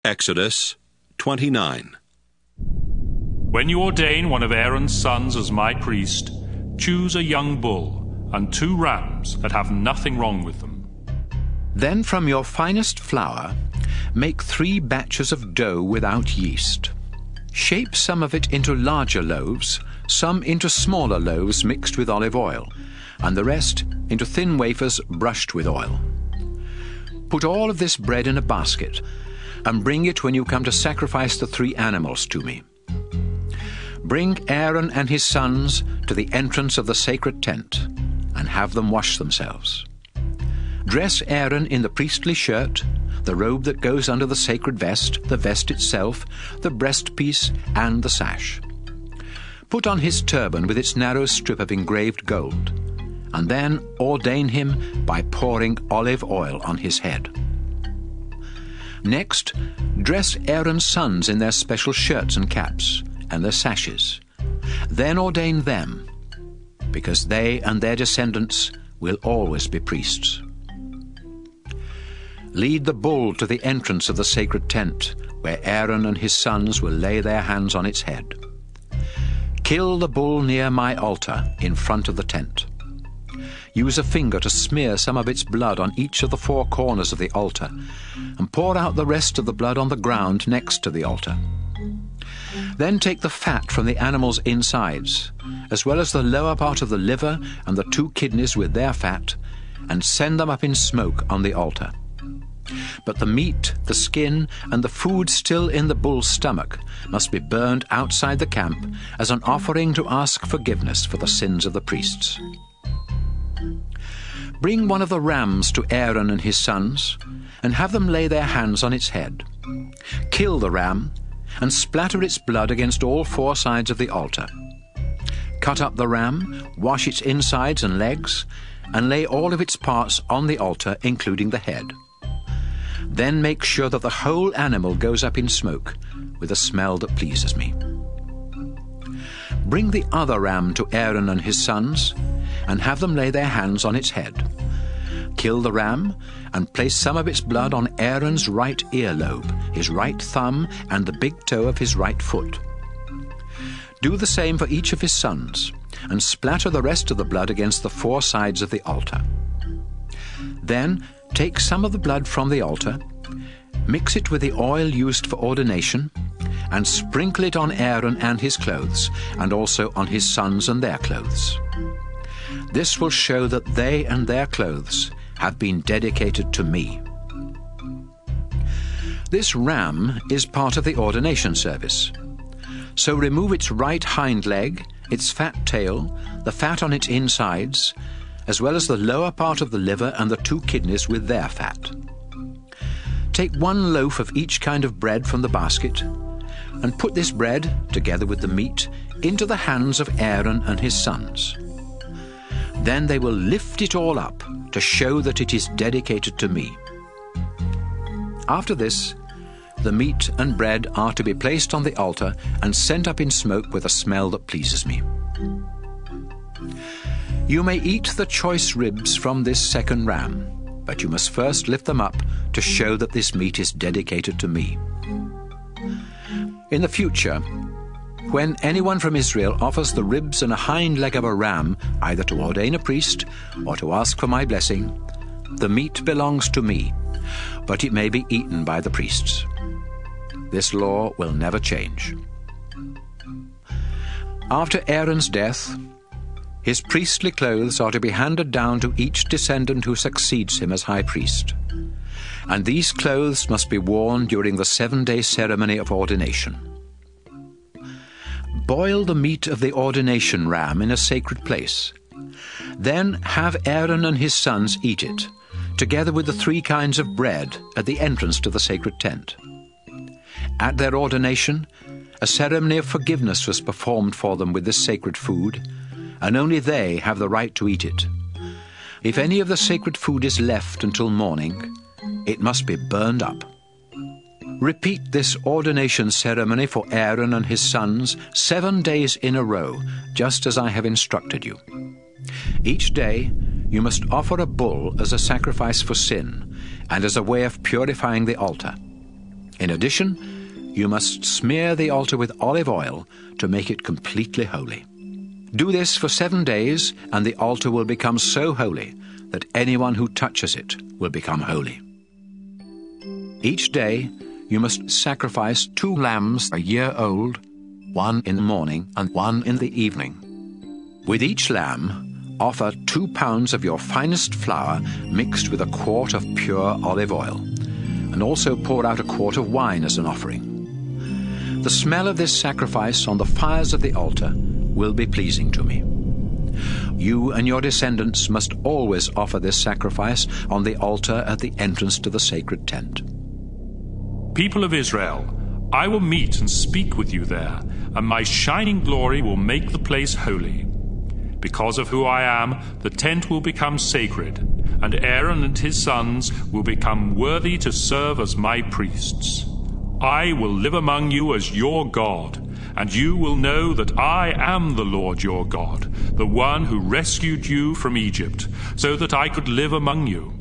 Exodus 29. When you ordain one of Aaron's sons as my priest, choose a young bull and 2 rams that have nothing wrong with them. Then from your finest flour, make 3 batches of dough without yeast. Shape some of it into larger loaves, some into smaller loaves mixed with olive oil, and the rest into thin wafers brushed with oil. Put all of this bread in a basket, and bring it when you come to sacrifice the 3 animals to me. Bring Aaron and his sons to the entrance of the sacred tent, and have them wash themselves. Dress Aaron in the priestly shirt, the robe that goes under the sacred vest, the vest itself, the breastpiece, and the sash. Put on his turban with its narrow strip of engraved gold, and then ordain him by pouring olive oil on his head. Next, dress Aaron's sons in their special shirts and caps, and their sashes. Then ordain them, because they and their descendants will always be priests. Lead the bull to the entrance of the sacred tent, where Aaron and his sons will lay their hands on its head. Kill the bull near my altar in front of the tent. Use a finger to smear some of its blood on each of the 4 corners of the altar, and pour out the rest of the blood on the ground next to the altar. Then take the fat from the animal's insides, as well as the lower part of the liver and the 2 kidneys with their fat, and send them up in smoke on the altar. But the meat, the skin, and the food still in the bull's stomach must be burned outside the camp as an offering to ask forgiveness for the sins of the priests. Bring one of the rams to Aaron and his sons, and have them lay their hands on its head. Kill the ram, and splatter its blood against all 4 sides of the altar. Cut up the ram, wash its insides and legs, and lay all of its parts on the altar, including the head. Then make sure that the whole animal goes up in smoke, with a smell that pleases me. Bring the other ram to Aaron and his sons, and have them lay their hands on its head. Kill the ram, and place some of its blood on Aaron's right earlobe, his right thumb, and the big toe of his right foot. Do the same for each of his sons, and splatter the rest of the blood against the 4 sides of the altar. Then take some of the blood from the altar, mix it with the oil used for ordination, and sprinkle it on Aaron and his clothes, and also on his sons and their clothes. This will show that they and their clothes have been dedicated to me. This ram is part of the ordination service. So remove its right hind leg, its fat tail, the fat on its insides, as well as the lower part of the liver and the 2 kidneys with their fat. Take 1 loaf of each kind of bread from the basket, and put this bread, together with the meat, into the hands of Aaron and his sons. Then they will lift it all up to show that it is dedicated to me. After this, the meat and bread are to be placed on the altar and sent up in smoke with a smell that pleases me. You may eat the choice ribs from this second ram, but you must first lift them up to show that this meat is dedicated to me. In the future, when anyone from Israel offers the ribs and a hind leg of a ram, either to ordain a priest or to ask for my blessing, the meat belongs to me, but it may be eaten by the priests. This law will never change. After Aaron's death, his priestly clothes are to be handed down to each descendant who succeeds him as high priest, and these clothes must be worn during the 7-day ceremony of ordination. Boil the meat of the ordination ram in a sacred place. Then have Aaron and his sons eat it, together with the 3 kinds of bread at the entrance to the sacred tent. At their ordination, a ceremony of forgiveness was performed for them with this sacred food, and only they have the right to eat it. If any of the sacred food is left until morning, it must be burned up. Repeat this ordination ceremony for Aaron and his sons 7 days in a row, just as I have instructed you. Each day you must offer a bull as a sacrifice for sin and as a way of purifying the altar. In addition, you must smear the altar with olive oil to make it completely holy. Do this for 7 days, and the altar will become so holy that anyone who touches it will become holy. Each day you must sacrifice 2 lambs a year old, 1 in the morning and 1 in the evening. With each lamb, offer 2 pounds of your finest flour mixed with a quart of pure olive oil, and also pour out a quart of wine as an offering. The smell of this sacrifice on the fires of the altar will be pleasing to me. You and your descendants must always offer this sacrifice on the altar at the entrance to the sacred tent. People of Israel, I will meet and speak with you there, and my shining glory will make the place holy. Because of who I am, the tent will become sacred, and Aaron and his sons will become worthy to serve as my priests. I will live among you as your God, and you will know that I am the Lord your God, the one who rescued you from Egypt, so that I could live among you.